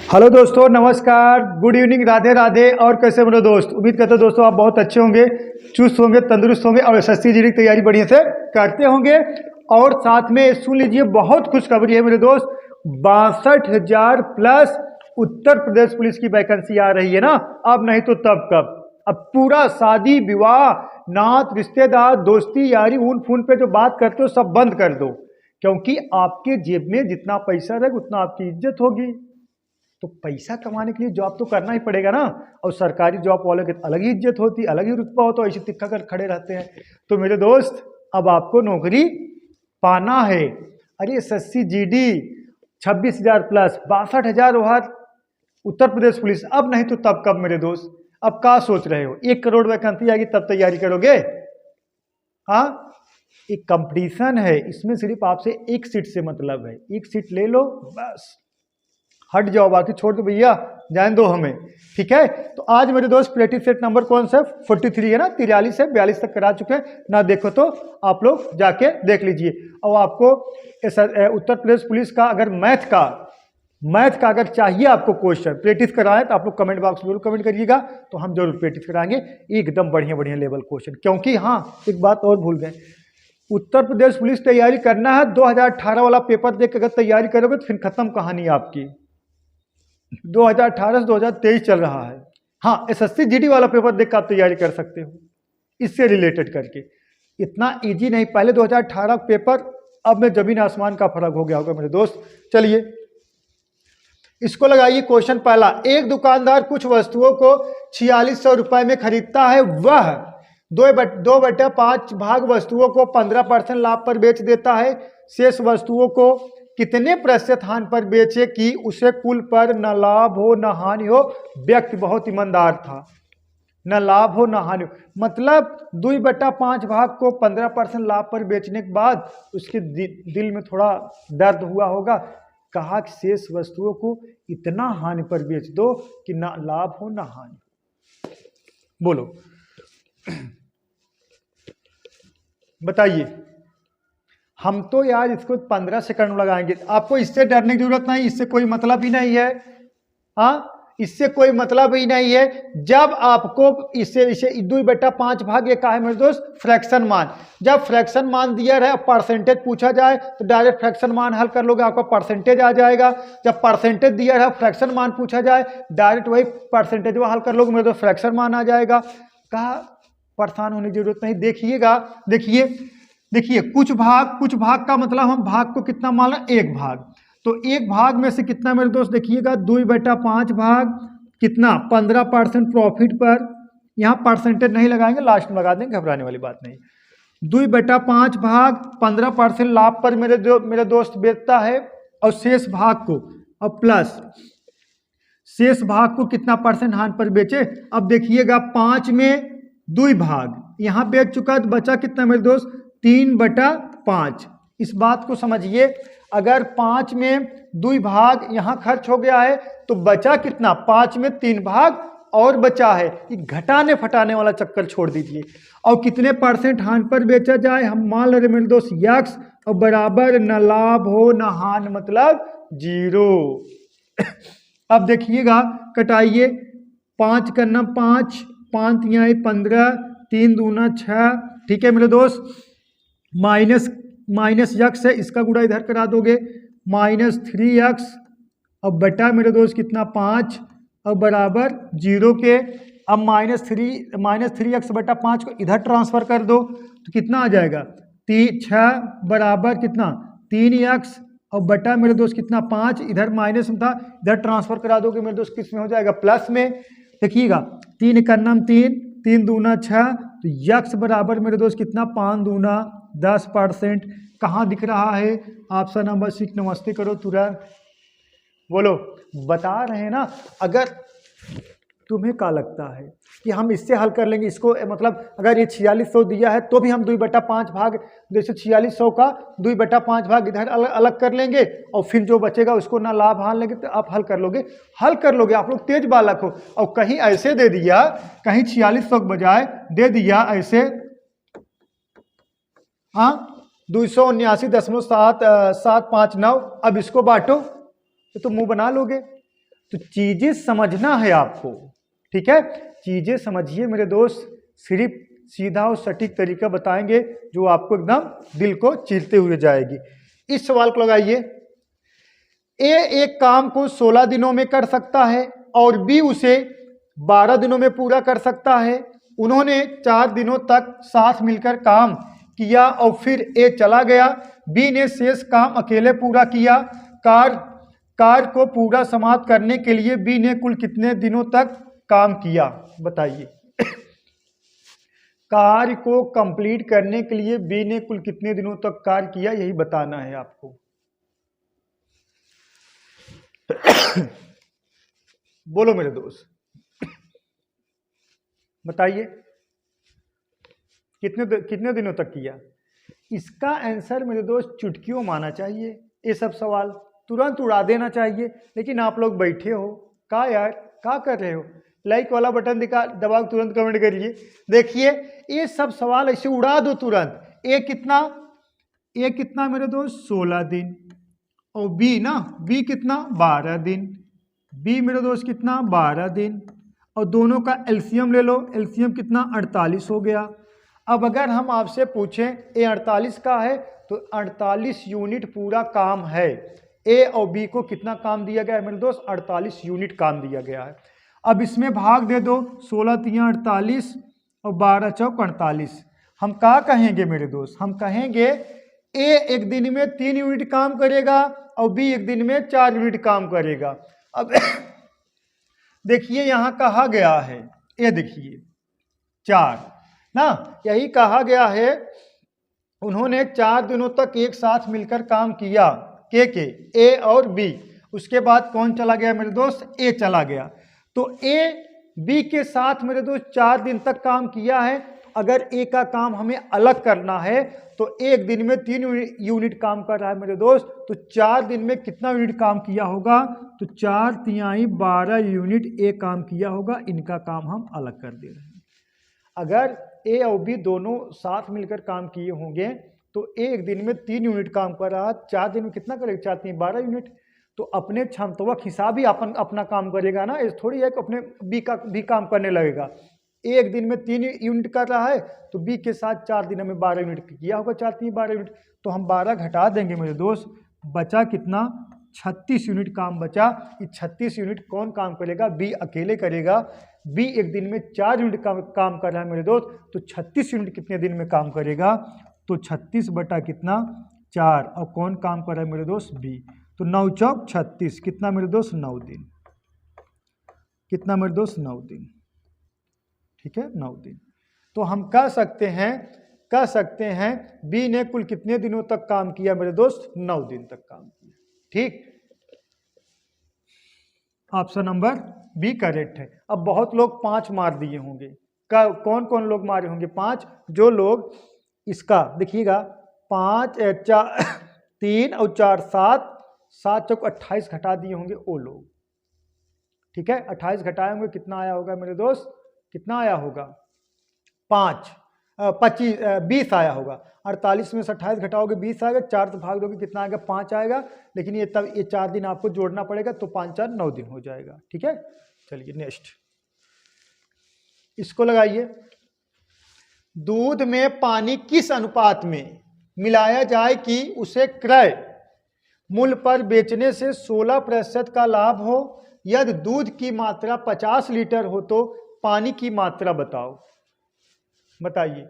Hello दोस्तों, नमस्कार, good evening, Radhe Radhe. और कैसे मेरे दोस्त, उम्मीद करते हैं दोस्तों आप बहुत अच्छे होंगे, चुस्त होंगे, तंदुरुस्त होंगे और एसएससी जीडी की तैयारी बढ़िया से करते होंगे। और साथ में सुन लीजिए, बहुत खुशखबरी है मेरे दोस्त, 62,000 प्लस उत्तर प्रदेश पुलिस की वैकेंसी आ रही है ना। अब नहीं तो तब कब। अब पूरा शादी विवाह, नात, रिश्तेदार, दोस्ती यारी, ऊन फून पे जो बात करते हो सब बंद कर दो, क्योंकि आपके जेब में जितना पैसा रहेगा उतना आपकी इज्जत होगी। तो पैसा कमाने के लिए जॉब तो करना ही पड़ेगा ना। और सरकारी जॉब वालों की अलग ही इज्जत होती, अलग ही रुतबा होता है, ऐसे तिक्का कर खड़े रहते हैं। तो मेरे दोस्त, अब आपको नौकरी पाना है। अरे SSC GD 26,000 plus 62,000 Uttar Pradesh police, अब नहीं तो तब कब मेरे दोस्त। अब क्या सोच रहे हो, 1 करोड़ वैकेंसी आएगी तब तैयारी करोगे? हाँ, एक कंपटीशन है, इसमें सिर्फ आपसे एक सीट से मतलब है। एक सीट ले लो बस, हट जाओ, बाकी छोड़ दो भैया, जान दो हमें। ठीक है, तो आज मेरे दोस्त प्रैक्टिस सेट नंबर कौन सा 43 है ना, 43 से 42 तक करा चुके हैं ना। देखो तो आप लोग जाके देख लीजिए। और आपको उत्तर प्रदेश पुलिस का अगर मैथ का अगर चाहिए आपको क्वेश्चन प्रैक्टिस कराएं तो आप लोग कमेंट बॉक्स में जरूर कमेंट करिएगा, तो हम जरूर प्रैक्टिस कराएंगे एकदम बढ़िया बढ़िया लेवल क्वेश्चन। क्योंकि हाँ, एक बात और भूल गए, उत्तर प्रदेश पुलिस तैयारी करना है, 2018 वाला पेपर देख के अगर तैयारी करोगे तो फिर खत्म कहानी आपकी। 2018 से 2023 चल रहा है। हाँ, एसएससी जीडी वाला पेपर देख कर आप तैयारी कर सकते हो, इससे रिलेटेड करके। इतना इजी नहीं, पहले 2018 पेपर, अब में जमीन आसमान का फर्क हो गया होगा मेरे दोस्त। चलिए इसको लगाइए। क्वेश्चन पहला, एक दुकानदार कुछ वस्तुओं को 4600 रुपए में खरीदता है, वह 2/5 भाग वस्तुओं को 15% लाभ पर बेच देता है। शेष वस्तुओं को कितने प्रतिशत हानि पर बेचे कि उसे कुल पर न लाभ हो न हानि हो। व्यक्ति बहुत ईमानदार था, न लाभ हो न हानि हो, मतलब 2/5 भाग को 15% लाभ पर बेचने के बाद उसके दिल में थोड़ा दर्द हुआ होगा। कहा कि शेष वस्तुओं को इतना हानि पर बेच दो कि ना लाभ हो ना हानि। बोलो बताइए। हम तो यार इसको 15 सेकंड लगाएंगे, आपको इससे डरने की जरूरत नहीं, इससे कोई मतलब ही नहीं है। हाँ, इससे कोई मतलब ही नहीं है। जब आपको इसे 2/5 भाग, ये कहा है मेरे दोस्त फ्रैक्शन मान। जब फ्रैक्शन मान दिया रहे, परसेंटेज पूछा जाए तो डायरेक्ट फ्रैक्शन मान हल कर लोगे, आपका परसेंटेज आ जाएगा। जब परसेंटेज दिया रहा, फ्रैक्शन मान पूछा जाए, डायरेक्ट वही परसेंटेज हल कर लोगे, मेरे दोस्त फ्रैक्शन मान आ जाएगा। कहा परेशान होने की जरूरत नहीं। देखिएगा, देखिए कुछ भाग का मतलब हम भाग को कितना मान लें, एक भाग। तो एक भाग में से कितना मेरे दोस्त, देखिएगा 2/5 भाग कितना 15% प्रॉफिट पर। यहाँ परसेंटेज नहीं लगाएंगे, लास्ट में लगा देंगे, घबराने वाली बात नहीं। 2/5 भाग 15% लाभ पर मेरे दोस्त बेचता है। और शेष भाग को, और प्लस शेष भाग को कितना परसेंट हानि पर बेचे। अब देखिएगा 5 में 2 भाग यहाँ बेच चुका है, तो बचा कितना मेरे दोस्त 3/5। इस बात को समझिए, अगर 5 में 2 भाग यहाँ खर्च हो गया है तो बचा कितना, 5 में 3 भाग और बचा है। ये घटाने फटाने वाला चक्कर छोड़ दीजिए। और कितने परसेंट हानि पर बेचा जाए, हम मान ले रहे मेरे दोस्त यक्स, और बराबर न लाभ हो न हानि, मतलब 0। अब देखिएगा, कटाइए, 5 करना 5, 5 यहाँ 15, 3 दूना 6। ठीक है मेरे दोस्त, माइनस यक्स है, इसका गुणा इधर करा दोगे, -3x। अब बटा मेरे दोस्त कितना 5, और बराबर 0 के। अब -3x बटा 5 को इधर ट्रांसफर कर दो तो कितना आ जाएगा 6 बराबर कितना 3x, और बटा मेरे दोस्त कितना 5, इधर माइनस में था, इधर ट्रांसफर करा दोगे मेरे दोस्त किस में हो जाएगा, प्लस में। देखिएगा 3 का नाम 3, 3 दूना 6, तो यक्स बराबर मेरे दोस्त कितना 5 दूना 10%। कहाँ दिख रहा है ऑप्शन नंबर 6। नमस्ते करो तुरंत, बोलो। बता रहे हैं ना। अगर तुम्हें क्या लगता है कि हम इससे हल कर लेंगे इसको, मतलब अगर ये 4600 दिया है तो भी हम 2/5 भाग, जैसे 4600 का 2/5 भाग इधर अलग कर लेंगे, और फिर जो बचेगा उसको ना लाभ हानि लेंगे, तो आप हल कर लोगे। आप लोग तेज बालक हो। और कहीं ऐसे दे दिया, कहीं 4600 के बजाय दे दिया ऐसे, हाँ 279.759। अब इसको बांटो तो तुम मुंह बना लोगे। तो चीजें समझना है आपको, ठीक है, चीजें समझिए मेरे दोस्त, सिर्फ सीधा और सटीक तरीका बताएंगे जो आपको एकदम दिल को चीरते हुए जाएगी। इस सवाल को लगाइए, ए एक काम को 16 दिनों में कर सकता है और बी उसे 12 दिनों में पूरा कर सकता है। उन्होंने 4 दिनों तक साथ मिलकर काम किया और फिर ए चला गया। बी ने शेष काम अकेले पूरा किया। कार को पूरा समाप्त करने के लिए बी ने कुल कितने दिनों तक काम किया, बताइए। कार्य को कंप्लीट करने के लिए बी ने कुल कितने दिनों तक कार्य किया, यही बताना है आपको। बोलो मेरे दोस्त, बताइए कितने दिनों तक किया। इसका आंसर मेरे दोस्त चुटकियों माना चाहिए, ये सब सवाल तुरंत उड़ा देना चाहिए। लेकिन आप लोग बैठे हो, का यार का कर रहे हो, लाइक वाला बटन दबा तुरंत कमेंट करिए। देखिए ये सब सवाल ऐसे उड़ा दो तुरंत। ए कितना मेरे दोस्त 16 दिन, और बी कितना 12 दिन, बी मेरे दोस्त कितना 12 दिन, और दोनों का एलसीएम ले लो, एलसीएम कितना 48 हो गया। अब अगर हम आपसे पूछें ए 48 का है तो 48 यूनिट पूरा काम है। ए और बी को कितना काम दिया गया है मेरे दोस्त, 48 यूनिट काम दिया गया है। अब इसमें भाग दे दो, 16 तियां 48 और 12 चौक 48। हम क्या कहेंगे मेरे दोस्त, हम कहेंगे ए एक दिन में 3 यूनिट काम करेगा और बी एक दिन में 4 यूनिट काम करेगा। अब देखिए यहां कहा गया है, ये देखिए 4 ना, यही कहा गया है उन्होंने 4 दिनों तक एक साथ मिलकर काम किया, के ए और बी। उसके बाद कौन चला गया मेरे दोस्त, ए चला गया। तो ए बी के साथ मेरे दोस्त 4 दिन तक काम किया है। अगर ए का काम हमें अलग करना है तो एक दिन में 3 यूनिट काम कर रहा है मेरे दोस्त, तो 4 दिन में कितना यूनिट काम किया होगा, तो 4 तिहाई 12 यूनिट ए काम किया होगा। इनका काम हम अलग कर दे रहे हैं। अगर ए और बी दोनों साथ मिलकर काम किए होंगे तो ए एक दिन में 3 यूनिट काम कर रहा है, 4 दिन में कितना करेगा, 4 3 12 यूनिट। तो अपने क्षमता के हिसाब ही अपना काम करेगा ना, इस थोड़ी है कि अपने बी का भी काम करने लगेगा। ए एक दिन में 3 यूनिट कर रहा है तो बी के साथ 4 दिन में 12 यूनिट किया होगा, 4 3 12 यूनिट। तो हम 12 घटा देंगे मेरे दोस्त, बचा कितना 36 यूनिट काम बचा। ये 36 यूनिट कौन काम करेगा, बी अकेले करेगा। बी एक दिन में 4 यूनिट काम कर रहा है मेरे दोस्त, तो 36 यूनिट कितने दिन में काम करेगा, तो 36 बटा कितना 4, और कौन काम कर रहा है मेरे दोस्त, बी। तो 9 चौक 36, कितना मेरे दोस्त 9 दिन, कितना मेरे दोस्त 9 दिन, ठीक है 9 दिन। तो हम कह सकते हैं बी ने कुल कितने दिनों तक काम किया मेरे दोस्त, 9 दिन तक काम किया, ठीक। ऑप्शन नंबर बी करेक्ट है। अब बहुत लोग 5 मार दिए होंगे, कौन कौन लोग मारे होंगे 5, जो लोग इसका देखिएगा 5 4 3 और 4 7 7 चौक 28 घटा दिए होंगे वो लोग, ठीक है। 28 घटाए होंगे, कितना आया होगा मेरे दोस्त, कितना आया होगा 20 आया होगा। 48 में से 28 घटाओगे 20 आएगा, 4 से भाग दोगे कितना आएगा 5 आएगा। लेकिन ये 4 दिन आपको जोड़ना पड़ेगा, तो 5 4 9 दिन हो जाएगा, ठीक है। चलिए नेक्स्ट, इसको लगाइए। दूध में पानी किस अनुपात में मिलाया जाए कि उसे क्रय मूल्य पर बेचने से 16% का लाभ हो। यदि दूध की मात्रा 50 लीटर हो तो पानी की मात्रा बताओ। बताइए,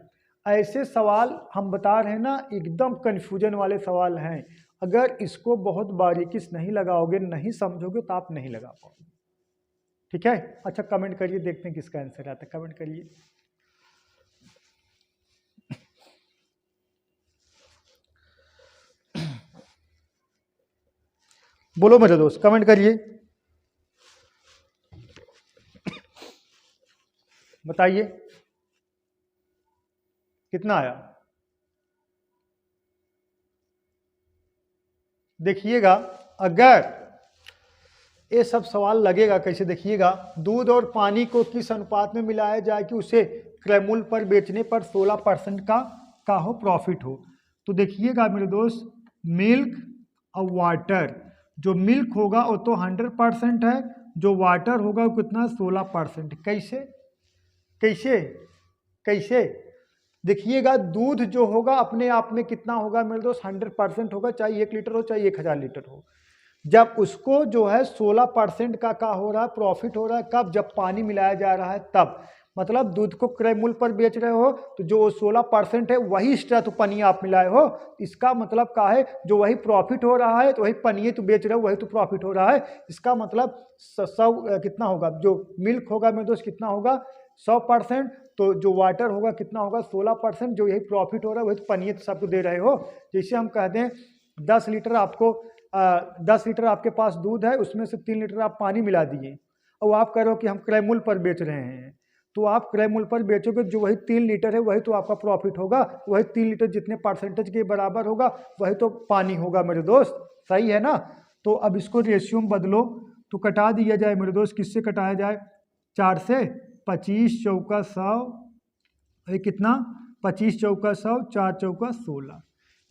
ऐसे सवाल हम बता रहे हैं ना, एकदम कंफ्यूजन वाले सवाल हैं। अगर इसको बहुत बारीकी से नहीं लगाओगे, नहीं समझोगे, तो आप नहीं लगा पाओगे, ठीक है। अच्छा कमेंट करिए, देखते हैं किसका आंसर आता है, कमेंट करिए। बोलो मेरे दोस्त, कमेंट करिए, बताइए कितना आया। देखिएगा, अगर ये सब सवाल लगेगा कैसे, देखिएगा, दूध और पानी को किस अनुपात में मिलाया जाए कि उसे क्रय मूल्य पर बेचने पर 16% का हो प्रॉफिट हो। तो देखिएगा मेरे दोस्त, मिल्क और वाटर, जो मिल्क होगा वो तो 100% है, जो वाटर होगा वो कितना 16%। कैसे कैसे कैसे देखिएगा, दूध जो होगा अपने आप में कितना होगा मेरे दोस्त 100% होगा, चाहे 1 लीटर हो चाहे 1000 लीटर हो। जब उसको जो है 16% का हो रहा है, प्रॉफिट हो रहा है, कब? जब पानी मिलाया जा रहा है तब। मतलब दूध को क्रय मूल्य पर बेच रहे हो तो जो 16% है वही एक्स्ट्रा तो पनीर आप मिलाए हो, इसका मतलब क्या है? जो वही प्रॉफिट हो रहा है तो वही पनीर तो बेच रहे हो, वही तो प्रॉफिट हो रहा है। इसका मतलब 100 कितना होगा? जो मिल्क होगा मेरे दोस्त कितना होगा? 100%। तो जो वाटर होगा कितना होगा? 16%। जो यही प्रॉफिट हो रहा है वही तो पनीर तो सबको दे रहे हो। जैसे हम कह दें 10 लीटर आपको 10 लीटर आपके पास दूध है, उसमें से 3 लीटर आप पानी मिला दिए और आप कह रहे हो कि हम क्रय मूल्य पर बेच रहे हैं, तो आप क्रय मूल्य पर बेचोगे, जो वही 3 लीटर है वही तो आपका प्रॉफिट होगा, वही 3 लीटर जितने परसेंटेज के बराबर होगा वही तो पानी होगा मेरे दोस्त। सही है ना? तो अब इसको रेशियो में बदलो तो कटा दिया जाए मेरे दोस्त। किससे कटाया जाए? 4 से। 25 चौका 100, ये कितना? 25 चौका 100, 4 चौका 16।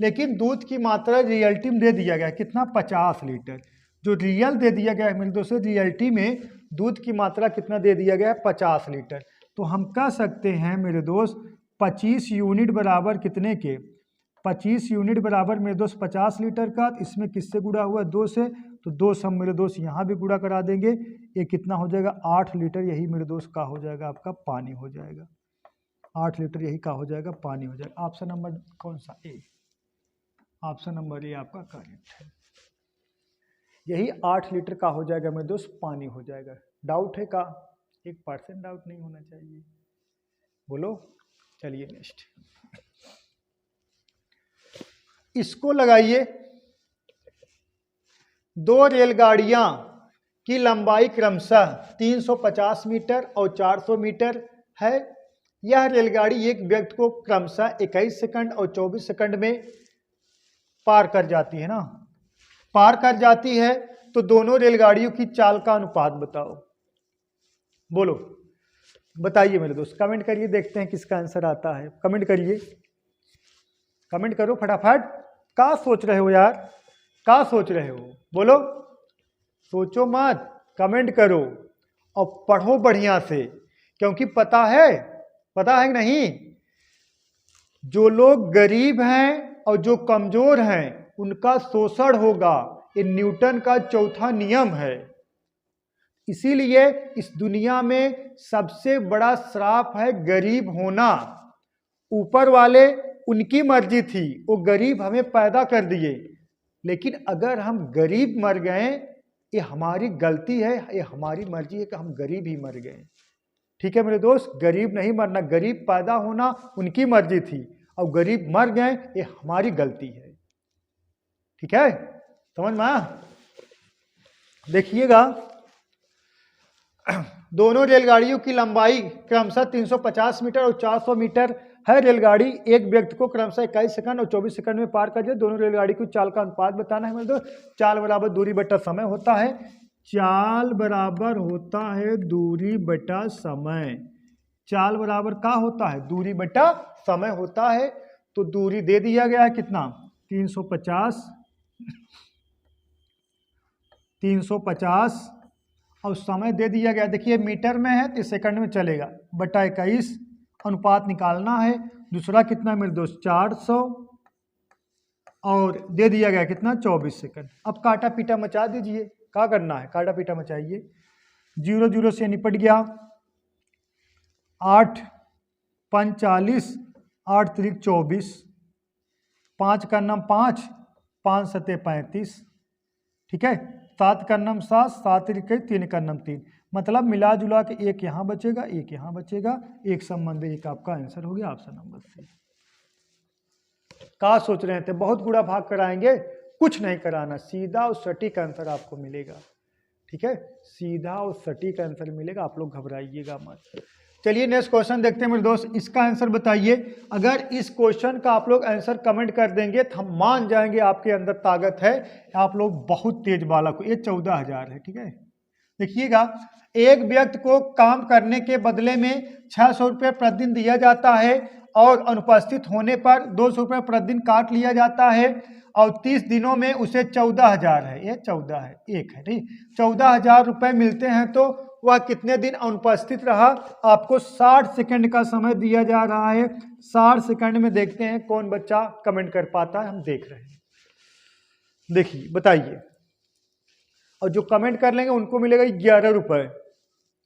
लेकिन दूध की मात्रा रियलिटी में दे दिया गया कितना? 50 लीटर। जो रियल दे दिया गया है मेरे दोस्तों, रियलिटी में दूध की मात्रा कितना दे दिया गया है? 50 लीटर। तो हम कह सकते हैं मेरे दोस्त 25 यूनिट बराबर कितने के? 25 यूनिट बराबर मेरे दोस्त 50 लीटर का। इसमें किससे गुणा हुआ? 2 से। तो 2 से हम मेरे दोस्त यहाँ भी गुणा करा देंगे। ये कितना हो जाएगा? 8 लीटर। यही मेरे दोस्त का हो जाएगा? आपका पानी हो जाएगा। 8 लीटर यही का हो जाएगा? पानी हो जाएगा। ऑप्शन नंबर कौन सा? ए। ऑप्शन नंबर ए आपका करेक्ट है। यही 8 लीटर का हो जाएगा मेरे दोस्त, पानी हो जाएगा। डाउट है का? 1% डाउट नहीं होना चाहिए। बोलो। चलिए नेक्स्ट इसको लगाइए। 2 रेलगाड़ियां की लंबाई क्रमशः 350 मीटर और 400 मीटर है। यह रेलगाड़ी एक व्यक्ति को क्रमशः 21 सेकंड और 24 सेकंड में पार कर जाती है ना, पार कर जाती है। तो दोनों रेलगाड़ियों की चाल का अनुपात बताओ। बोलो, बताइए मेरे दोस्त। कमेंट करिए, देखते हैं किसका आंसर आता है। कमेंट करिए, कमेंट करो फटाफट। क्या सोच रहे हो यार? क्या सोच रहे हो? बोलो। सोचो मत, कमेंट करो और पढ़ो बढ़िया से, क्योंकि पता है कि नहीं, जो लोग गरीब हैं और जो कमजोर हैं उनका शोषण होगा। ये न्यूटन का चौथा नियम है। इसीलिए इस दुनिया में सबसे बड़ा श्राप है गरीब होना। ऊपर वाले उनकी मर्जी थी, वो गरीब हमें पैदा कर दिए, लेकिन अगर हम गरीब मर गए ये हमारी गलती है, ये हमारी मर्जी है कि हम गरीब ही मर गए। ठीक है मेरे दोस्त, गरीब नहीं मरना, गरीब पैदा होना उनकी मर्जी थी और गरीब मर गए ये हमारी गलती है। ठीक है, समझ में आया? देखिएगा, दोनों रेलगाड़ियों की लंबाई क्रमशः 350 मीटर और 400 मीटर है। रेलगाड़ी एक व्यक्ति को क्रमशः 21 सेकंड और 24 सेकंड में पार कर जाए। दोनों रेलगाड़ी की चाल का अनुपात बताना है मेरे दोस्त। चाल बराबर दूरी बटा समय होता है। चाल बराबर होता है दूरी बटा समय। चाल बराबर क्या होता है? दूरी बटा समय होता है। तो दूरी दे दिया गया है कितना? 350 और समय दे दिया गया, देखिए मीटर में है तो सेकंड में चलेगा, बटा 21 अनुपात निकालना है। दूसरा कितना मेरे दोस्त? 400 और दे दिया गया कितना? 24 सेकंड। अब काटा पीटा मचा दीजिए, क्या करना है? काटा पीटा मचाइए। 0 0 से निपट गया। 8 5 40, 8 3 24, 5 का नाम 5, 5 7 35। ठीक है, 7 का नाम 7, 7 3 का नाम 3। मतलब मिला जुला के एक यहाँ बचेगा, एक यहाँ बचेगा, एक संबंध, एक आपका आंसर हो गया ऑप्शन नंबर सी। क्या सोच रहे थे? बहुत गुड़ा भाग कराएंगे? कुछ नहीं कराना, सीधा और सटीक आंसर आपको मिलेगा। ठीक है, सीधा और सटीक आंसर मिलेगा, आप लोग घबराइएगा मत। चलिए नेक्स्ट क्वेश्चन देखते हैं मेरे दोस्त। इसका आंसर बताइए। अगर इस क्वेश्चन का आप लोग आंसर कमेंट कर देंगे तो हम मान जाएंगे आपके अंदर ताकत है, आप लोग बहुत तेज बालक हो। ये 14,000 है। ठीक है, देखिएगा, एक व्यक्ति को काम करने के बदले में 600 रुपये प्रतिदिन दिया जाता है और अनुपस्थित होने पर 200 रुपये प्रतिदिन काट लिया जाता है और 30 दिनों में उसे 14,000 है, ये 14 है, एक है नहीं, 14,000 रुपए मिलते हैं तो वह कितने दिन अनुपस्थित रहा? आपको 60 सेकंड का समय दिया जा रहा है। 60 सेकंड में देखते हैं कौन बच्चा कमेंट कर पाता है, हम देख रहे हैं। देखिए बताइए, और जो कमेंट कर लेंगे उनको मिलेगा 11 रुपए।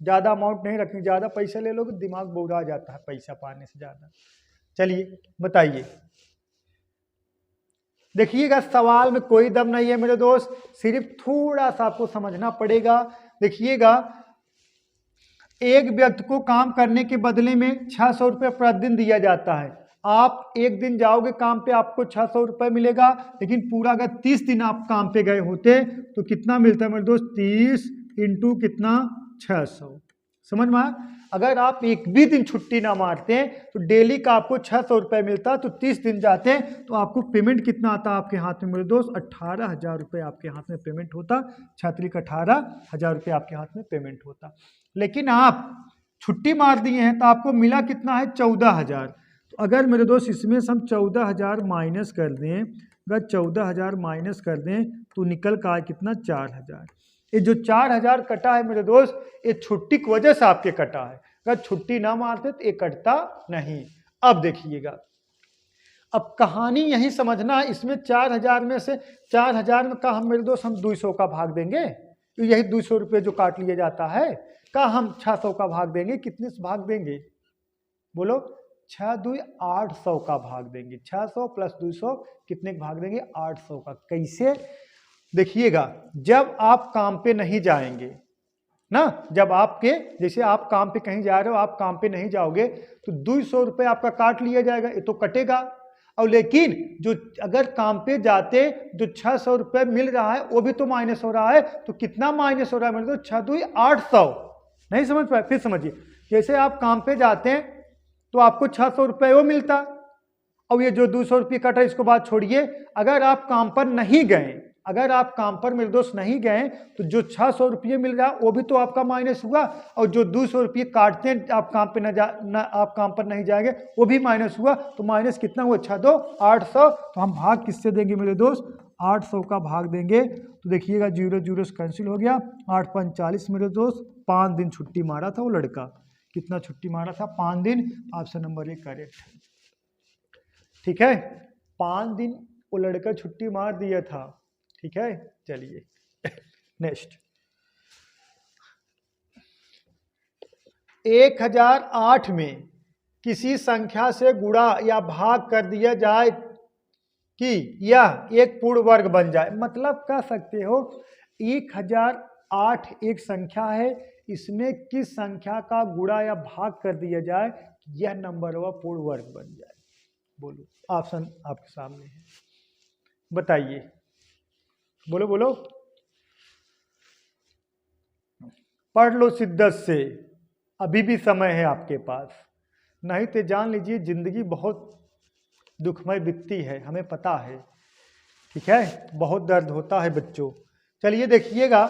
ज्यादा अमाउंट नहीं रखेंगे, ज्यादा पैसा ले लोगे दिमाग बौरा जाता है पैसा पाने से ज्यादा। चलिए बताइए, देखिएगा सवाल में कोई दम नहीं है मेरे दोस्त, सिर्फ थोड़ा सा आपको समझना पड़ेगा। देखिएगा, एक व्यक्ति को काम करने के बदले में 600 रुपये प्रतिदिन दिया जाता है। आप एक दिन जाओगे काम पे, आपको 600 रुपये मिलेगा, लेकिन पूरा अगर 30 दिन आप काम पे गए होते तो कितना मिलता है मेरे दोस्त? 30 इंटू कितना? 600। समझ में आया? अगर आप एक भी दिन छुट्टी ना मारते तो डेली का आपको 600 रुपये मिलता, तो 30 दिन जाते तो आपको पेमेंट कितना आता आपके हाथ में मेरे दोस्त? 18,000 रुपये आपके हाथ में पेमेंट होता। छात्री का 18,000 रुपये आपके हाथ में पेमेंट होता। लेकिन आप छुट्टी मार दिए हैं तो आपको मिला कितना है? 14,000। तो अगर मेरे दोस्त इसमें से हम 14,000 माइनस कर दें, अगर 14,000 माइनस कर दें तो निकल का कितना? 4,000। ये जो 4,000 कटा है मेरे दोस्त, ये छुट्टी की वजह से आपके कटा है। अगर छुट्टी ना मारते तो ये कटता नहीं। अब देखिएगा, अब कहानी यही समझना, इसमें 4,000 में से 4,000 में का हम मेरे दोस्त हम 200 का भाग देंगे, तो यही 200 रुपये जो काट लिया जाता है का हम 600 का भाग देंगे। कितने से भाग देंगे बोलो? 6 2 800 का भाग देंगे। 600 प्लस 200 कितने का भाग देंगे? 800 का। कैसे? देखिएगा, जब आप काम पे नहीं जाएंगे ना, जब आपके जैसे आप काम पे कहीं जा रहे हो, आप काम पे नहीं जाओगे तो 200 रुपये आपका काट लिया जाएगा, ये तो कटेगा। और लेकिन जो अगर काम पे जाते जो 600 रुपये मिल रहा है वो भी तो माइनस हो रहा है, तो कितना माइनस हो रहा है मेरे? तो 6 2 800। नहीं समझ पाए? फिर समझिए, जैसे आप काम पे जाते हैं तो आपको 600 रुपये वो मिलता, और ये जो 200 रुपये कटा इसको बात छोड़िए। अगर आप काम पर नहीं गए, अगर आप काम पर मेरे दोस्त नहीं गए तो जो 600 रुपये मिल रहा है वो भी तो आपका माइनस हुआ, और जो 200 रुपये काटते हैं आप काम पे आप काम पर नहीं जाएंगे वो भी माइनस हुआ। तो माइनस कितना हुआ? 6 2 800। तो हम भाग किससे देंगे मेरे दोस्त? 800 का भाग देंगे। तो देखिएगा 0 0 से कैंसिल हो गया। 8 5 40 मेरे दोस्त। 5 दिन छुट्टी मारा था वो लड़का। कितना छुट्टी मारा था? 5 दिन। Option number 1 correct. ठीक है, 5 दिन वो लड़का छुट्टी मार दिया था। ठीक है, चलिए नेक्स्ट। 1008 में किसी संख्या से गुणा या भाग कर दिया जाए कि यह एक पूर्ण वर्ग बन जाए। मतलब कह सकते हो 1008 एक संख्या है, इसमें किस संख्या का गुणा या भाग कर दिया जाए कि यह नंबर व पूर्ण वर्ग बन जाए। बोलो, ऑप्शन आपके सामने है, बताइए। बोलो बोलो, पढ़ लो शिद्दत से, अभी भी समय है आपके पास, नहीं तो जान लीजिए जिंदगी बहुत दुखमय बीतती है, हमें पता है। ठीक है, बहुत दर्द होता है बच्चों। चलिए देखिएगा,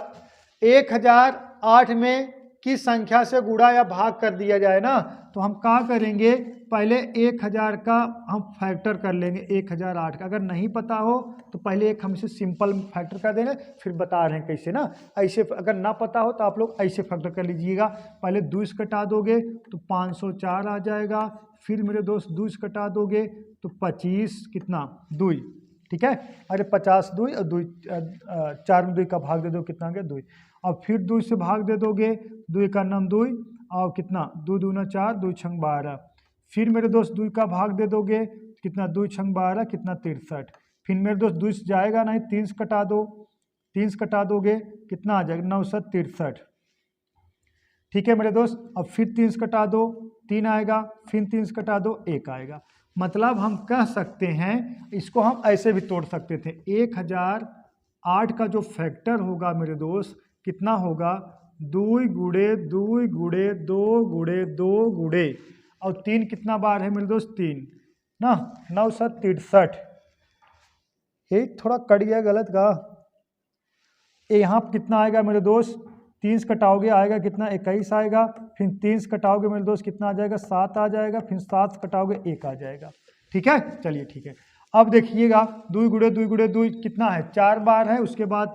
1008 में किस संख्या से गुणा या भाग कर दिया जाए ना, तो हम क्या करेंगे? पहले 1000 का हम फैक्टर कर लेंगे 1008 का। अगर नहीं पता हो तो पहले एक हम इसे सिंपल फैक्टर कर देंगे, फिर बता रहे हैं कैसे ना। ऐसे अगर ना पता हो तो आप लोग ऐसे फैक्टर कर लीजिएगा। पहले 2 से कटा दोगे तो 504 आ जाएगा। फिर मेरे दोस्त 2 से कटा दोगे तो 25 कितना? 2। ठीक है, अरे 50 2 और 2 4 में 2 का भाग दे दो, कितना आ गया? 2। और फिर 2 से भाग दे दोगे, 2 का नाम 2 और कितना? 2 दूना 4, 2 छंग 12। फिर मेरे दोस्त 2 का भाग दे दोगे, कितना? 2 छंग 12 कितना? 63। फिर मेरे दोस्त 2 से जाएगा नहीं, 3 से कटा दो, 3 से कटा दोगे कितना आ जाएगा? 9 7 63। ठीक है मेरे दोस्त, अब फिर 3 से कटा दो, 3 आएगा, फिर 3 से कटा दो, 1 आएगा। मतलब हम कह सकते हैं, इसको हम ऐसे भी तोड़ सकते थे। 1008 का जो फैक्टर होगा मेरे दोस्त कितना होगा? 2 गुणे 2 गुणे 2 गुणे 2 गुणे और 3 कितना बार है मेरे दोस्त? 3 ना, 9 7 63। ये थोड़ा कट गया गलत का। यहाँ कितना आएगा मेरे दोस्त? 3 से कटाओगे आएगा कितना? 21 आएगा। फिर 3 से कटाओगे मेरे दोस्त कितना आ जाएगा? 7 आ जाएगा। फिर 7 से कटाओगे 1 आ जाएगा। ठीक है, चलिए ठीक है। अब देखिएगा 2 गुणे 2 गुणे 2 कितना है 4 बार है, उसके बाद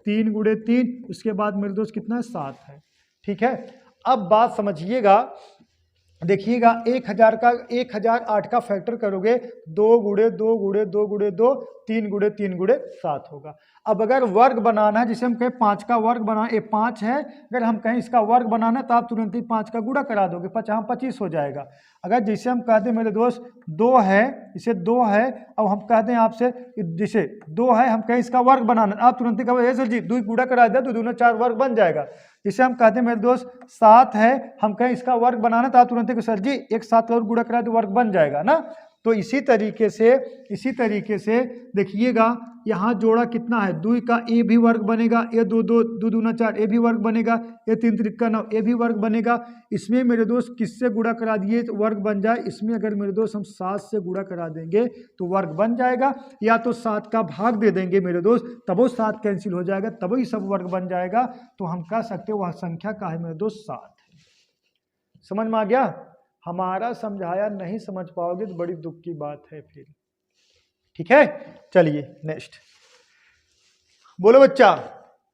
3 गुणे 3, उसके बाद मेरे दोस्त कितना है 7 है। ठीक है, अब बात समझिएगा, देखिएगा 1000 का 1008 का फैक्टर करोगे 2 गुणे 2 गुणे 2 गुणे 2 3 गुणे 3 गुणे 7 होगा। अब अगर वर्ग बनाना है, जिसे हम कहें 5 का वर्ग बनाना, ये 5 है, अगर हम कहें इसका वर्ग बनाना है तो आप तुरंत ही 5 का गुणा करा दोगे, 25 हो जाएगा। अगर जिसे हम कहते हैं मेरे दोस्त 2 है, इसे 2 है, अब हम कहते हैं आपसे जिसे 2 है, हम कहें इसका वर्ग बनाना, आप तुरंत ही कहोगे सर जी 2 गुणा करा दिया तो 2 4 वर्ग बन जाएगा। जिसे हम कहते हैं मेरे दोस्त 7 है, हम कहें इसका वर्ग बनाना तो आप तुरंत ही सर जी एक 7 और गुणा करा तो वर्ग बन जाएगा ना। तो इसी तरीके से देखिएगा यहाँ जोड़ा कितना है 2 का ए भी वर्ग बनेगा, ये 2 2 2 दूना 4 ए भी वर्ग बनेगा, ये 3 त्रिका 9 ए भी वर्ग बनेगा। इसमें मेरे दोस्त किससे गुणा करा दिए तो वर्ग बन जाए, इसमें अगर मेरे दोस्त हम 7 से गुणा करा देंगे तो वर्ग बन जाएगा, या तो 7 का भाग दे देंगे मेरे दोस्त तब वो 7 कैंसिल हो जाएगा, तब वही सब वर्ग बन जाएगा। तो हम कह सकते वह संख्या का है मेरे दोस्त 7 है। समझ में आ गया? हमारा समझाया नहीं समझ पाओगे तो बड़ी दुख की बात है फिर। ठीक है, चलिए नेक्स्ट बोलो बच्चा।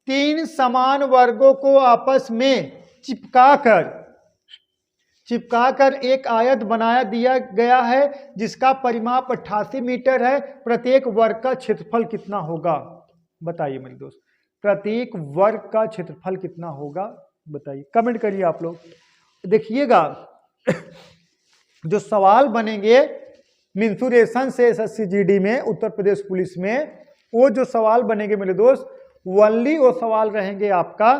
3 समान वर्गों को आपस में चिपकाकर एक आयत बनाया दिया गया है जिसका परिमाप 88 मीटर है। प्रत्येक वर्ग का क्षेत्रफल कितना होगा? बताइए मेरे दोस्त, प्रत्येक वर्ग का क्षेत्रफल कितना होगा बताइए, कमेंट करिए आप लोग। देखिएगा जो सवाल बनेंगे मिंसुरेशन से एसएससी जीडी में, उत्तर प्रदेश पुलिस में, वो जो सवाल बनेंगे मेरे दोस्त ओनली वो सवाल रहेंगे आपका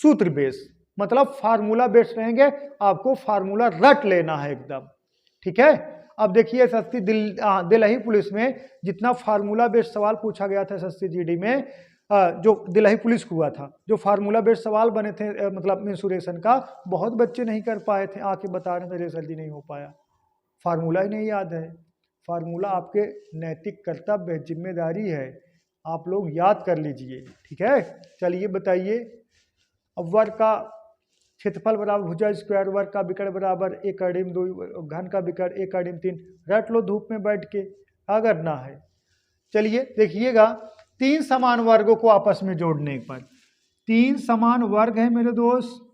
सूत्र बेस, मतलब फार्मूला बेस्ड रहेंगे, आपको फार्मूला रट लेना है एकदम। ठीक है, अब देखिए एसएससी दिल्ली पुलिस में जितना फार्मूला बेस्ड सवाल पूछा गया था एसएससी जीडी में, जो दिल्ली पुलिस हुआ था, जो फार्मूला बेस्ड सवाल बने थे मतलब मेंसुरेशन का, बहुत बच्चे नहीं कर पाए थे, आके बता रहे थे सर जी नहीं हो पाया, फार्मूला ही नहीं याद है। फार्मूला आपके नैतिक कर्तव्य है, जिम्मेदारी है, आप लोग याद कर लीजिए। ठीक है, चलिए बताइए। अब वर्ग का क्षेत्रफल बराबर भुजा स्क्वायर, वर्ग का विकर्ण बराबर 1 अड़िम 2, घन का विकर्ण 1 अड़िम 3, रट लो धूप में बैठ के, क्या करना है। चलिए देखिएगा 3 समान वर्गों को आपस में जोड़ने पर, 3 समान वर्ग है मेरे दोस्त,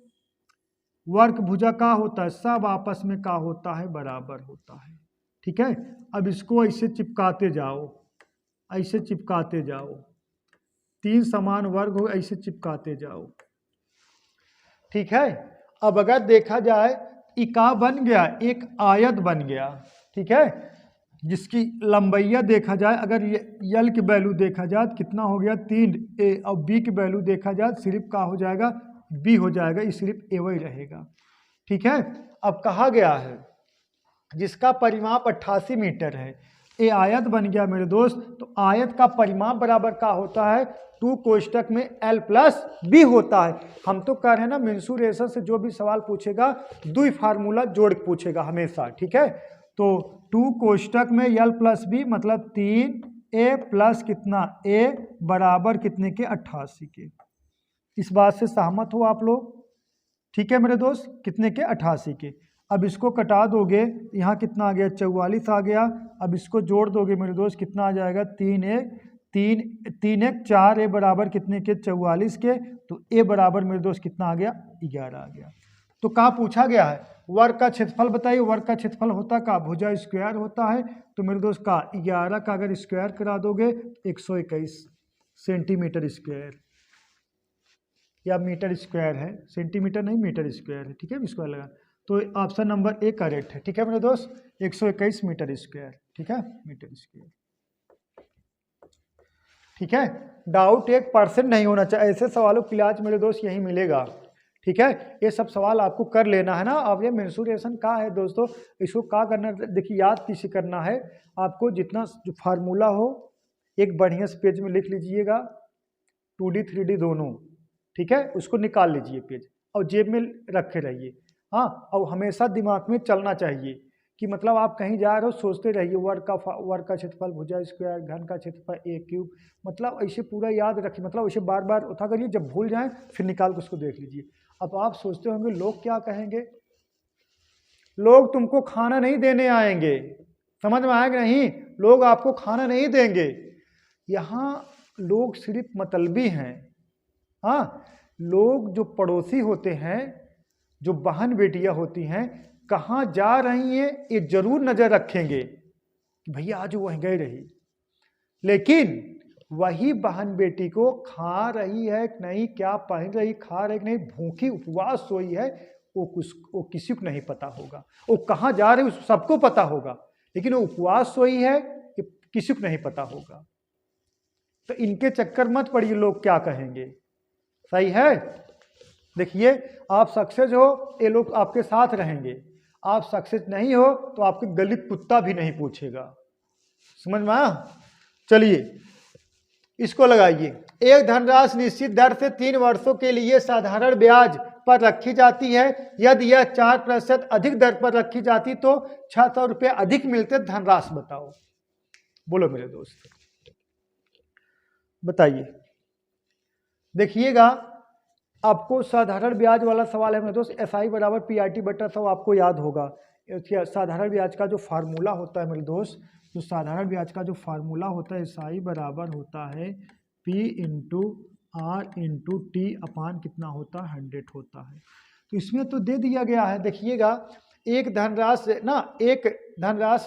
वर्ग भुजा का होता है, सब आपस में का होता है बराबर होता है। ठीक है, अब इसको ऐसे चिपकाते जाओ, ऐसे चिपकाते जाओ, 3 समान वर्ग हो ऐसे चिपकाते जाओ। ठीक है, अब अगर देखा जाए इका बन गया, एक आयत बन गया। ठीक है, जिसकी लंबाइया देखा जाए, अगर यल की वैल्यू देखा जाए तो कितना हो गया 3 ए, और बी की वैल्यू देखा जाए सिर्फ का हो जाएगा बी हो जाएगा, ये सिर्फ ए वही रहेगा। ठीक है, अब कहा गया है जिसका परिमाप 88 मीटर है, ये आयत बन गया मेरे दोस्त, तो आयत का परिमाप बराबर का होता है 2 कोष्टक में L प्लस बी होता है। हम तो कह रहे हैं ना मेंसुरेशन से जो भी सवाल पूछेगा 2 फार्मूला जोड़ के पूछेगा हमेशा। ठीक है, तो 2 कोष्टक में L प्लस बी मतलब 3A प्लस कितना A बराबर कितने के 88 के। इस बात से सहमत हो आप लोग? ठीक है मेरे दोस्त, कितने के 88 के। अब इसको कटा दोगे, यहाँ कितना आ गया 44 आ गया। अब इसको जोड़ दोगे मेरे दोस्त कितना आ जाएगा 3 1 4 ए बराबर कितने के 44 के, तो ए बराबर मेरे दोस्त कितना आ गया 11 आ गया। तो कहाँ पूछा गया है वर्ग का क्षेत्रफल बताइए, वर्ग का क्षेत्रफल होता का भुजा स्क्वायर होता है, तो मेरे दोस्त का 11 का अगर स्क्वायर करा दोगे 121 सेंटीमीटर स्क्वायर, या मीटर स्क्वायर है, सेंटीमीटर नहीं मीटर स्क्वायर है। ठीक है, स्क्वायर लगा, तो ऑप्शन नंबर ए करेक्ट है। ठीक है मेरे दोस्त, 121 मीटर स्क्वायर। ठीक है, मीटर स्क्वायर। ठीक है, डाउट 1% नहीं होना चाहिए, ऐसे सवालों की इलाज मेरे दोस्त यही मिलेगा। ठीक है, ये सब सवाल आपको कर लेना है ना। अब ये मेंसुरेशन का है दोस्तों, इसको क्या करना है देखिए, याद किसे करना है आपको, जितना जो फार्मूला हो एक बढ़िया से पेज में लिख लीजिएगा, 2D 3D दोनों। ठीक है, उसको निकाल लीजिए पेज और जेब में रखे रहिए। हाँ, और हमेशा दिमाग में चलना चाहिए कि मतलब आप कहीं जा रहे हो सोचते रहिए वर्ग का क्षेत्रफल भुजा स्क्वायर, घन का क्षेत्रफल ए क्यूब, मतलब ऐसे पूरा याद रखिए, मतलब ऐसे बार बार उठा करिए, जब भूल जाएं फिर निकाल के उसको देख लीजिए। अब आप सोचते होंगे लोग क्या कहेंगे, लोग तुमको खाना नहीं देने आएंगे, समझ में आएगा नहीं? लोग आपको खाना नहीं देंगे। यहाँ लोग सिर्फ मतलबी हैं। हाँ, लोग जो पड़ोसी होते हैं, जो बहन बेटियां होती हैं, कहाँ जा रही हैं ये जरूर नजर रखेंगे कि भैया आज वहीं गई रही, लेकिन वही बहन बेटी को खा रही है कि नहीं, क्या पहन रही, खा रही कि नहीं, भूखी उपवास सोई है, वो किसी को नहीं पता होगा। वो कहाँ जा रही सबको पता होगा, लेकिन वो उपवास सोई है ये किसी को नहीं पता होगा। तो इनके चक्कर मत पड़िए, लोग क्या कहेंगे। सही है? देखिए, आप सक्सेस हो, ये लोग आपके साथ रहेंगे। आप सक्सेस नहीं हो तो आपके गली कुत्ता भी नहीं पूछेगा। समझ में आया? चलिए इसको लगाइए। एक धनराशि निश्चित दर से 3 वर्षों के लिए साधारण ब्याज पर रखी जाती है। यदि यह 4% अधिक दर पर रखी जाती तो 600 रुपये अधिक मिलते। धनराशि बताओ। बोलो मेरे दोस्त, बताइए। देखिएगा, आपको साधारण ब्याज वाला सवाल है मेरे दोस्त। SI बराबर PRT बटा 100 आपको याद होगा। साधारण ब्याज का जो फार्मूला होता है मेरे दोस्त, तो साधारण ब्याज का जो फार्मूला होता है SI बराबर होता है P into R into T अपान कितना होता है 100 होता है। तो इसमें तो दे दिया गया है। देखिएगा, एक धनराशि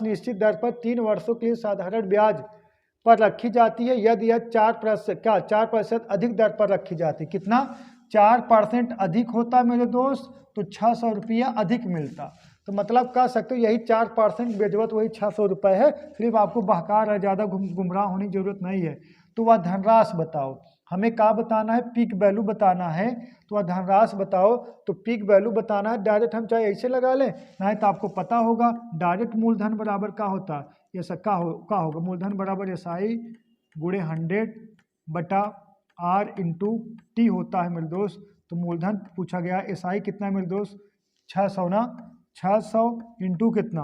निश्चित दर पर 3 वर्षों के लिए साधारण ब्याज पर रखी जाती है। यदि यह 4% अधिक दर पर रखी जाती, कितना 4% अधिक होता मेरे दोस्त, तो 600 रुपया अधिक मिलता। तो मतलब कह सकते हो यही 4% बेजवत वही 600 रुपये है। सिर्फ आपको बहका रहा है, ज़्यादा गुमराह होने की जरूरत नहीं है। तो वह धनराशि बताओ। हमें क्या बताना है? पीक वैल्यू बताना है। तो वह धनराशि बताओ। तो पीक वैल्यू बताना है। डायरेक्ट हम चाहे ऐसे लगा लें, नहीं तो आपको पता होगा डायरेक्ट मूलधन बराबर क्या होता है। ऐसा क्या होगा? मूलधन बराबर SI गुणे 100 बटा R इंटू T होता है मेरे दोस्त। तो मूलधन पूछा गया, SI कितना है मेरे दोस्त? 600 ना, 600 इंटू कितना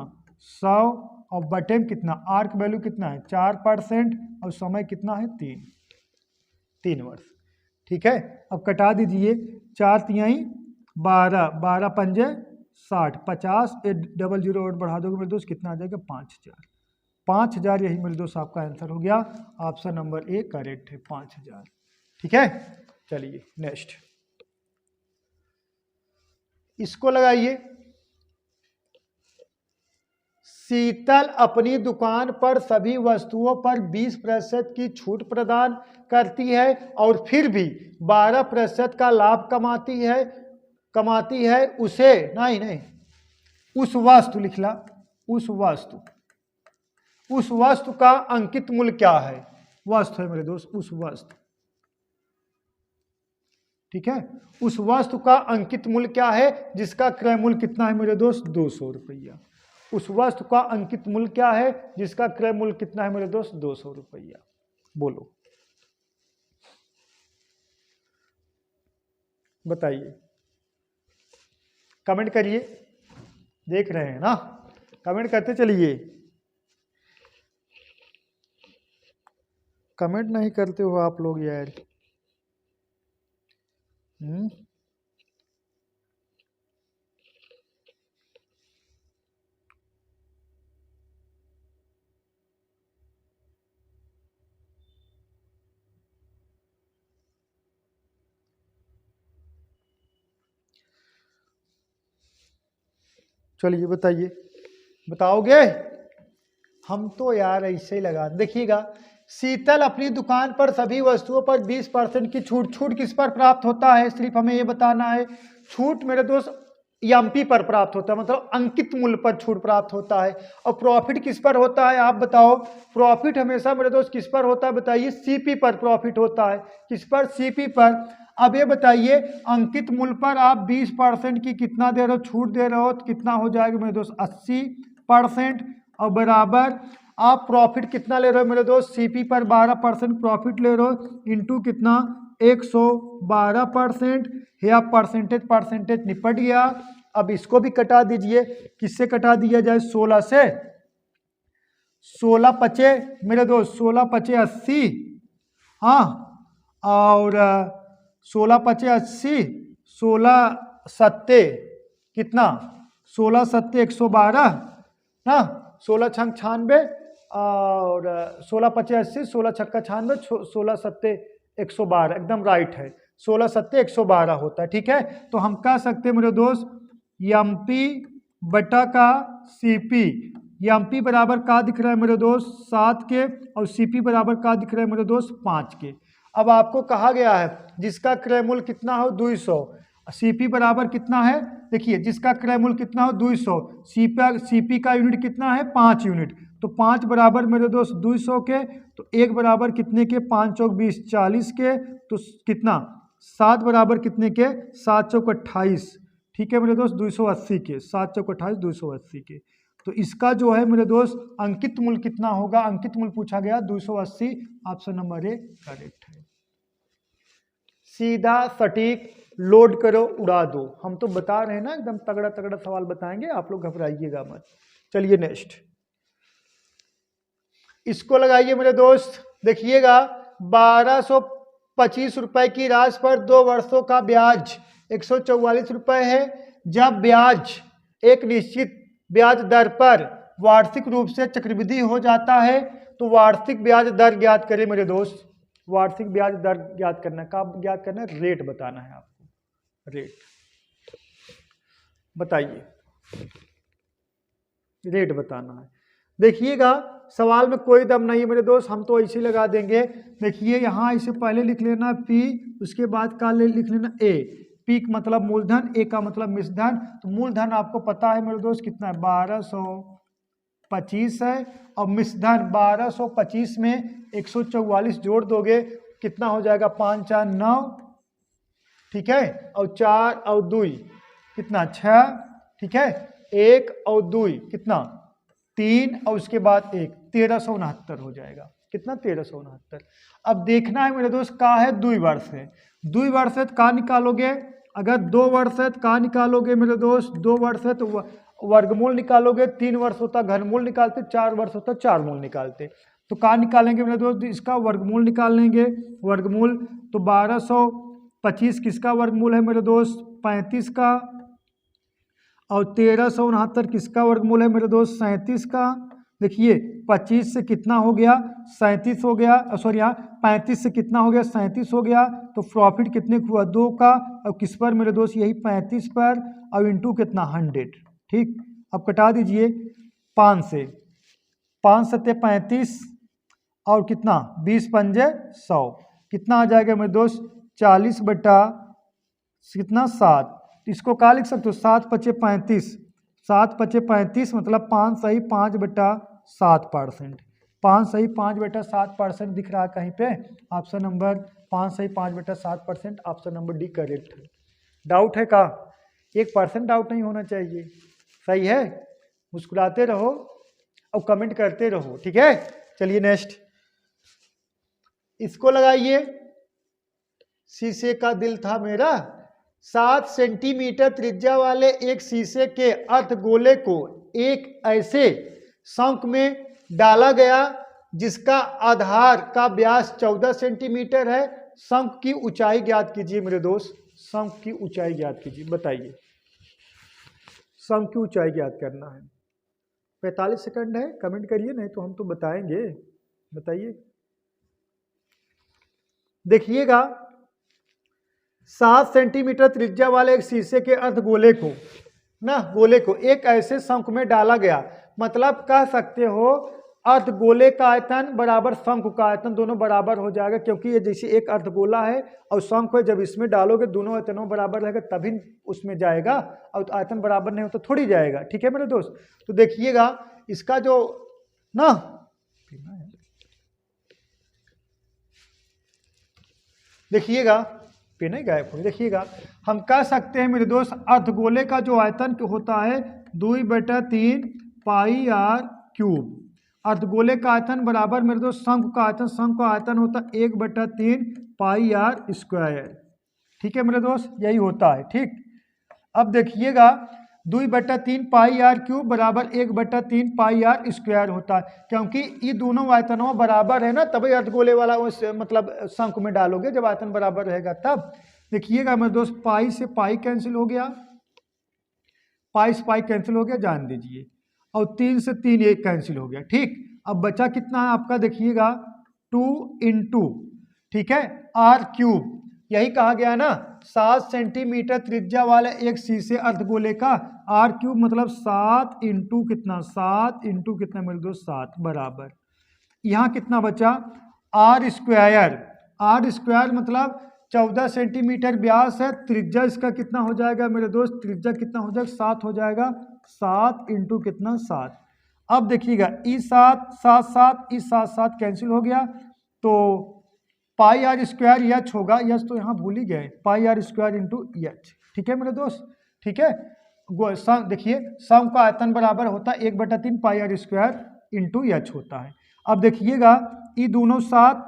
100 और बटे में कितना R का वैल्यू कितना है 4% और समय कितना है 3 वर्ष। ठीक है, अब कटा दीजिए। 4 तिहाई 12, 12 पंजे 60, 50 00 और बढ़ा दोगे मेरे दोस्त कितना आ जाएगा 5000। यही मेरे दोस्त आपका आंसर हो गया। ऑप्शन नंबर ए करेक्ट है, 5000। ठीक है, चलिए नेक्स्ट इसको लगाइए। शीतल अपनी दुकान पर सभी वस्तुओं पर 20% की छूट प्रदान करती है और फिर भी 12% का लाभ कमाती है। उसे नहीं उस वस्तु लिखला, उस वस्तु का अंकित मूल्य क्या है? वस्तु है मेरे दोस्त, उस वस्तु। ठीक है, उस वस्तु का अंकित मूल्य क्या है जिसका क्रय मूल्य कितना है मेरे दोस्त? 200 रुपया। उस वस्तु का अंकित मूल्य क्या है जिसका क्रय मूल्य कितना है मेरे दोस्त? 200 रुपया। बोलो, बताइए, कमेंट करिए। देख रहे हैं ना, कमेंट करते चलिए। कमेंट नहीं करते हो आप लोग यार। चलिए बताइए, बताओगे? हम तो यार ऐसे ही लगा। देखिएगा, शीतल अपनी दुकान पर सभी वस्तुओं पर 20% की छूट किस पर प्राप्त होता है? सिर्फ हमें ये बताना है। छूट मेरे दोस्त एमपी पर प्राप्त होता है, मतलब अंकित मूल्य पर छूट प्राप्त होता है। और प्रॉफिट किस पर होता है आप बताओ? प्रॉफिट हमेशा मेरे दोस्त किस पर होता है बताइए? सीपी पर प्रॉफिट होता है। किस पर? सीपी पर। अब ये बताइए, अंकित मूल्य पर आप 20% की कितना दे रहे हो? छूट दे रहे हो, तो कितना हो जाएगा मेरे दोस्त? 80%। और बराबर आप प्रॉफिट कितना ले रहे हो मेरे दोस्त? सीपी पर 12% प्रॉफिट ले रहे हो, इंटू कितना 112%। या परसेंटेज निपट गया। अब इसको भी कटा दीजिए। किससे कटा दिया जाए? 16 से। 16 पचे मेरे दोस्त, 16 पचे 80। हाँ, और 16 पचे 80, 16 सत्ते कितना? 16 सत्ते 112 ना, 16 छंग 96 और 16 पचे 80, 16 छक्का 96, 16 सत्ते 112, एकदम राइट है, 16 सत्ते 112 होता है। ठीक है, तो हम कह सकते हैं मेरे दोस्त एम पी बटा का सी पी, एम पी बराबर का दिख रहा है मेरे दोस्त 7 के और सी पी बराबर का दिख रहा है मेरे दोस्त 5 के। अब आपको कहा गया है जिसका क्रय मूल्य कितना हो 200, सी पी बराबर कितना है, देखिए जिसका क्रय मूल्य कितना हो 200, सी पी का यूनिट कितना है 5 यूनिट, तो 5 बराबर मेरे दोस्त 200 के, तो 1 बराबर कितने के 5 चौक 20 40 के, तो कितना 7 बराबर कितने के 7 चौक 28, ठीक है मेरे दोस्त 280 के, 7 चौक 28 280 के। तो इसका जो है मेरे दोस्त अंकित मूल्य कितना होगा, अंकित मूल्य पूछा गया 280, ऑप्शन नंबर ए करेक्ट है। सीधा सटीक लोड करो उड़ा दो, हम तो बता रहे हैं ना एकदम तगड़ा तगड़ा सवाल बताएंगे, आप लोग घबराइएगा मत। चलिए नेक्स्ट, इसको लगाइए मेरे दोस्त, देखिएगा 1225 रुपए की राशि पर 2 वर्षों का ब्याज 144 रुपए है। जब ब्याज एक निश्चित ब्याज दर पर वार्षिक रूप से चक्रवृद्धि हो जाता है तो वार्षिक ब्याज दर ज्ञात करें मेरे दोस्त। वार्षिक ब्याज दर ज्ञात करना है, कब ज्ञात करना है, रेट बताना है आपको, रेट बताइए, रेट बताना है। देखिएगा सवाल में कोई दम नहीं है मेरे दोस्त, हम तो ऐसे लगा देंगे। देखिए यहाँ इसे पहले लिख लेना पी, उसके बाद का लिख लेना ए, पी का मतलब मूलधन, ए का मतलब मिश्रधन। तो मूलधन आपको पता है मेरे दोस्त कितना है 1225 है, और मिश्रधन 1225 में 144 जोड़ दोगे कितना हो जाएगा 5 4 9, ठीक है, और 4 और 2 कितना 6, ठीक है, 1 और 2 कितना 3 और उसके बाद 1, 1369 हो जाएगा, कितना 1369। अब देखना है मेरे दोस्त का है 2 वर्ष है, 2 वर्ष है तो का निकालोगे, अगर 2 वर्ष है तो का निकालोगे मेरे दोस्त, 2 वर्ष है तो वर्गमूल निकालोगे, 3 वर्ष होता घनमूल निकालते, 4 वर्ष होता 4 मूल निकालते। तो का निकालेंगे मेरे दोस्त, इसका वर्गमूल निकाल लेंगे, वर्गमूल तो 1225 किसका वर्गमूल है मेरे दोस्त 35 का, और 1369 किसका वर्गमूल है मेरे दोस्त 37 का। देखिए 25 से कितना हो गया 37 हो गया, सॉरी यहाँ 35 से कितना हो गया 37 हो गया, तो प्रॉफिट कितने हुआ 2 का, और किस पर मेरे दोस्त यही 35 पर, और इंटू कितना 100, ठीक। अब कटा दीजिए 5 से, 5 सत्ते 35 और कितना 20 पंजे 100, कितना आ जाएगा मेरे दोस्त 40 बटा कितना 7, इसको क्या लिख सकते हो 7 पचे 35, 7 पचे 35 मतलब 5 सही 5 बटा 7%, 5 सही 5 बटा 7% दिख रहा है कहीं पे, ऑप्शन नंबर 5 सही 5 बटा 7%, ऑप्शन नंबर डी करेक्ट है। डाउट है का 1% डाउट नहीं होना चाहिए, सही है, मुस्कुराते रहो और कमेंट करते रहो, ठीक है। चलिए नेक्स्ट, इसको लगाइए, शीशे का दिल था मेरा, 7 सेंटीमीटर त्रिज्या वाले एक शीशे के अर्धगोले को एक ऐसे शंक में डाला गया जिसका आधार का व्यास 14 सेंटीमीटर है। शंक की ऊंचाई ज्ञात कीजिए मेरे दोस्त, शंक की ऊंचाई ज्ञात कीजिए, बताइए शंक की ऊंचाई ज्ञात करना है। 45 सेकंड है, कमेंट करिए नहीं तो हम तो बताएंगे, बताइए। देखिएगा 7 सेंटीमीटर त्रिज्या वाले एक शीशे के अर्धगोले को ना, गोले को एक ऐसे शंक में डाला गया, मतलब कह सकते हो अर्धगोले का आयतन बराबर शंक का आयतन, दोनों बराबर हो जाएगा, क्योंकि ये जैसे एक अर्धगोला है और शंक है, जब इसमें डालोगे दोनों आयतनों बराबर रहेगा तभी उसमें जाएगा, और आयतन बराबर नहीं हो तो थोड़ी जाएगा, ठीक है मेरे दोस्त। तो देखिएगा इसका जो ना, देखिएगा पेन ही गायब हो, देखिएगा हम कह सकते हैं मेरे दोस्त अर्धगोले का जो आयतन होता है 2/3 पाई आर क्यूब, अर्धगोले का आयतन बराबर मेरे दोस्त शंख का आयतन, शंख का आयतन होता है 1/3 पाई आर स्क्वायर, ठीक है मेरे दोस्त, यही होता है, ठीक। अब देखिएगा 2/3 पाई आर क्यूब बराबर 1/3 पाई आर स्क्वायर होता है, क्योंकि ये दोनों आयतनों बराबर है ना, तभी अर्धगोले वाला मतलब शंख में डालोगे, जब आयतन बराबर रहेगा तब। देखिएगा मेरे दोस्त पाई से पाई कैंसिल हो गया, पाई से पाई कैंसिल हो गया, जान दीजिए। और 3 से 3 एक कैंसिल हो गया। ठीक, अब बचा कितना है आपका, देखिएगा 2 इंटू, ठीक है, आर क्यूब। यही कहा गया ना, 7 सेंटीमीटर त्रिज्या वाले एक शीशे अर्धगोले का आर क्यूब मतलब 7 इंटू कितना, 7 इंटू कितना मेरे दोस्त 7 बराबर, यहाँ कितना बचा आर स्क्वायर। आर स्क्वायर मतलब 14 सेंटीमीटर व्यास है, त्रिज्या इसका कितना हो जाएगा मेरे दोस्त, त्रिज्या कितना हो जाएगा 7 हो जाएगा, 7 इंटू कितना 7। अब देखिएगा ई 7 7 7 ई 7 7 कैंसिल हो गया, तो पाई आर स्क्वायर एच होगा, एच तो यहाँ भूल ही गए, पाई आर स्क्वायर इंटू एच। ठीक है मेरे दोस्त, ठीक है। देखिए सम का आयतन बराबर होता है 1/3 पाई आर स्क्वायर इंटू एच होता है। अब देखिएगा ये दोनों 7,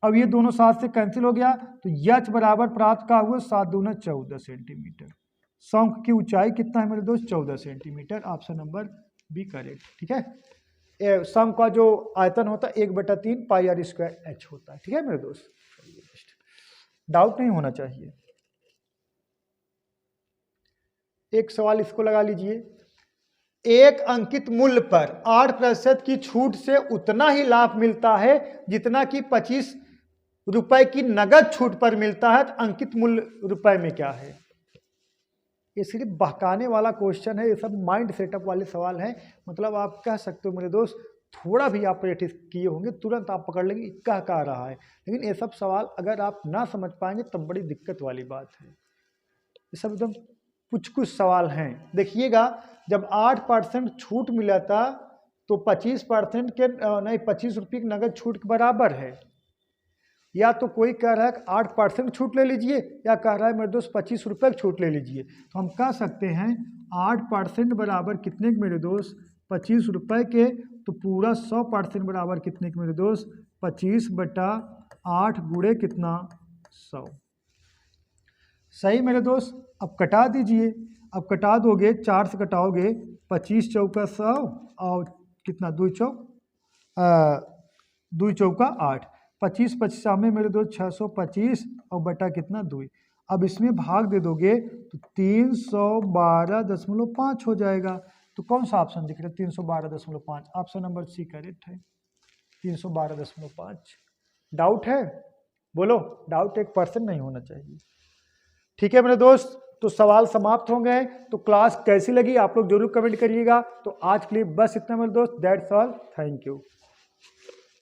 अब ये दोनों 7 से कैंसिल हो गया, तो एच बराबर प्राप्त का हुआ 7 दूना 14 सेंटीमीटर। शंख की ऊंचाई कितना है मेरे दोस्त, 14 centimetre. Option number B correct. ठीक है, शंख का जो आयतन होता है 1/3 पाई आर स्क्वायर एच होता है। ठीक है मेरे दोस्त, डाउट नहीं होना चाहिए। एक सवाल इसको लगा लीजिए, एक अंकित मूल्य पर 8% की छूट से उतना ही लाभ मिलता है जितना कि 25 रुपए की नगद छूट पर मिलता है, तो अंकित मूल्य रुपए में क्या है। ये सिर्फ बहकाने वाला क्वेश्चन है, ये सब माइंड सेटअप वाले सवाल हैं। मतलब आप कह सकते हो मेरे दोस्त, थोड़ा भी आप प्रैक्टिस किए होंगे तुरंत आप पकड़ लेंगे क्या कह रहा है, लेकिन ये सब सवाल अगर आप ना समझ पाएंगे तब बड़ी दिक्कत वाली बात है। ये सब एकदम कुछ कुछ सवाल हैं। देखिएगा, जब 8% छूट मिला था तो 25% के नहीं 25 रुपये की नगद छूट के बराबर है। या तो कोई कह रहा है कि 8% छूट ले लीजिए, या कह रहा है मेरे दोस्त 25 रुपये की छूट ले लीजिए। तो हम कह सकते हैं 8% बराबर कितने के मेरे दोस्त, 25 रुपये के, तो पूरा 100% बराबर कितने के मेरे दोस्त, 25/8 गुणे कितना 100। सही मेरे दोस्त। अब कटा दीजिए, अब कटा दोगे 4 से कटाओगे, 25 चौका 100 और कितना 2 चौका 8, 25 25 में मेरे दोस्त 625 और बटा कितना 2। अब इसमें भाग दे दोगे तो 312.5 हो जाएगा। तो कौन सा ऑप्शन दिख रहा है, 312.5, ऑप्शन नंबर सी करेक्ट है, 312.5। डाउट है, बोलो, डाउट 1% नहीं होना चाहिए। ठीक है मेरे दोस्त, तो सवाल समाप्त हो गए। तो क्लास कैसी लगी आप लोग जरूर कमेंट करिएगा। तो आज के लिए बस इतना मेरे दोस्त, दैट्स ऑल, थैंक यू।